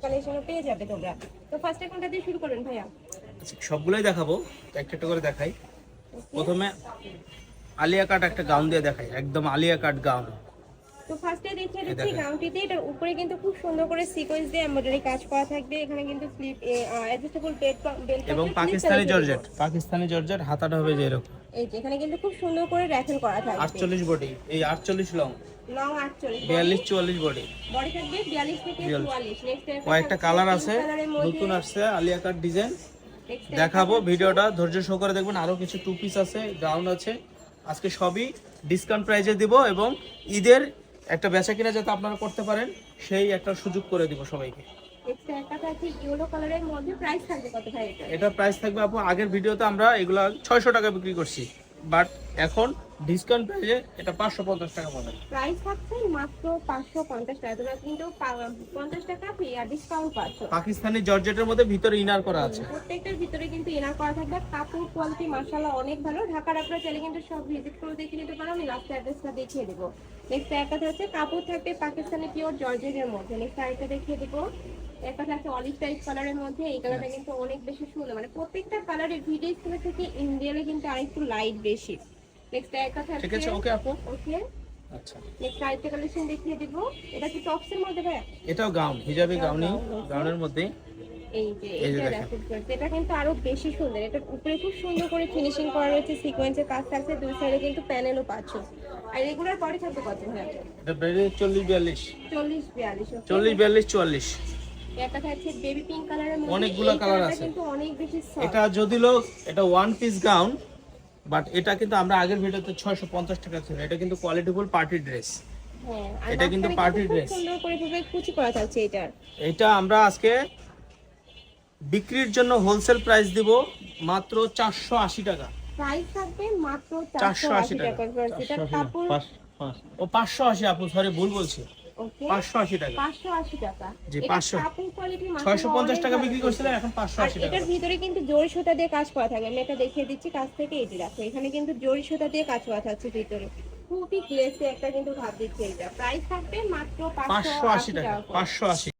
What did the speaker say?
কালেকশনও পেয়ে যাবে তোমরা। তো ফার্স্টে কোনটা দিয়ে শুরু করবেন ভাইয়া? সবগুলোই দেখাবো, একটা একটা করে দেখাই। প্রথমে আলিয়া কাট একটা গাউন দিয়ে দেখাই, একদম আলিয়া কাট গাউন। তো ফার্স্টে দেখিয়ে দিচ্ছি গাউনটিতে, এটার উপরে কিন্তু খুব সুন্দর করে সিকোয়েন্স দিয়ে এমব্রয়ডারি কাজ করা থাকবে। এখানে কিন্তু স্লিপ অ্যাডজাস্টেবল বেল্ট এবং পাকিস্তানি জর্জেট হাতাটা হবে যে এরকম। এই যে এখানে কিন্তু খুব সুন্দর করে র্যাফেল করা থাকবে। 48 বডি, এই 48 লং 48 42 44 বডি থাকবে, 42 থেকে 44। নেক্সট কয়েকটা কালার আছে, নতুন আসছে আলিয়া কাট ডিজাইন দেখাবো। ভিডিওটা ধৈর্য সহকারে দেখবেন। আরো কিছু টু পিস আছে, গাউন আছে, আজকে সবই ডিসকাউন্ট প্রাইসে দিব এবং ঈদের একটা বেচা কিনা যাতে আপনারা করতে পারেন সেই একটা সুযোগ করে দিব সবাইকে। এটা প্রাইস থাকবে আপু, আগের ভিডিওতে আমরা এগুলা 600 টাকা বিক্রি করছি, বাট এখন ডিসকাউন্ট প্রাইসে এটা 550 টাকা পড়বে। প্রাইস থাকছে মাত্র 550 টাকা। তোমরা কিন্তু 50 টাকা ফ্রি আর ডিসকাউন্ট পাচ্ছ। পাকিস্তানি জর্জেটের মধ্যে ভিতরে ইনার করা আছে, প্রত্যেকটার ভিতরে কিন্তু ইনার করা থাকবে। কাপড় কোয়ালিটি মাশাআল্লাহ অনেক ভালো। ঢাকার আপনারা চাইলে কিন্তু সব ভিজিট করে দেখে নিতে পারো। আমি লাস্ট অ্যাড্রেসটা দেখিয়ে দেবো। নেক্সট একটা হচ্ছে কাপড় থাকবে পাকিস্তানি পিওর জর্জেটের মধ্যে। নেক্সট আরেকটা দেখিয়ে দেবো। একটা থাকছে অলিভ টাইপ কালারের মধ্যে। এই কালারটা কিন্তু অনেক বেশি সুন্দর, মানে প্রত্যেকটা কালারের ভিডিও স্ক্রিনে থেকে ইন্ডিয়ালে কিন্তু আরেকটু লাইট বেশি। নেক্সট একটা থাকছে, ঠিক আছে ওকে আপু, ওকে আচ্ছা। নেক্সট আরেকটা কালেকশন দেখিয়ে দেব। এটা কি টপসের মধ্যে ভাই? এটাও গাউন, হিজাবি গাউনি, গাউনের মধ্যে এই যে এটা দেখো, এটা কিন্তু আরো বেশি সুন্দর। এটার উপরে খুব সুন্দর করে ফিনিশিং করা রয়েছে, সিকোয়েন্সের কাজ থাকছে, দুই সাইডে কিন্তু প্যানেলও পাচ্ছ। আর রেগুলার পরে থাকবে কত ভাই? এটা বেরি 40 42 40 44। এটা থাকছে বেবি পিঙ্ক কালারের মধ্যে। অনেকগুলো কালার আছে, কিন্তু অনেক বেশি সফট। এটা যদিও এটা ওয়ান পিস গাউন, বাট এটা কিন্তু আমরা আগের ভিডিওতে 650 টাকা ছিল। এটা কিন্তু কোয়ালিটিফুল পার্টি ড্রেস। হ্যাঁ, এটা কিন্তু পার্টি ড্রেস, সুন্দর করে ভাবে কুচি করা থাকছে। এটা আমরা আজকে বিক্রির জন্য হোলসেল প্রাইস দিব মাত্র 480 টাকা। প্রাইস থাকবে মাত্র 480 টাকা। এটা কাপড় ও 580 আপু, সরি ভুল বলছি, ওকে 580 টাকা। 580 টাকা জি, এটা 500 কাপড় কোয়ালিটি 650 টাকা বিক্রি করছিলেন, এখন 580 টাকা। এটার ভিতরে কিন্তু জরি সুতা দিয়ে কাজ করা থাকে। আমি এটা দেখিয়ে দিচ্ছি কাছ থেকে। এই যে দেখো, এখানে কিন্তু জরি সুতা দিয়ে কাজ করা থাকছে ভিতরে। খুবই গ্লেসি একটা কিন্তু ভাব দিচ্ছে। এটা প্রাইস থাকবে মাত্র 580 টাকা। 580।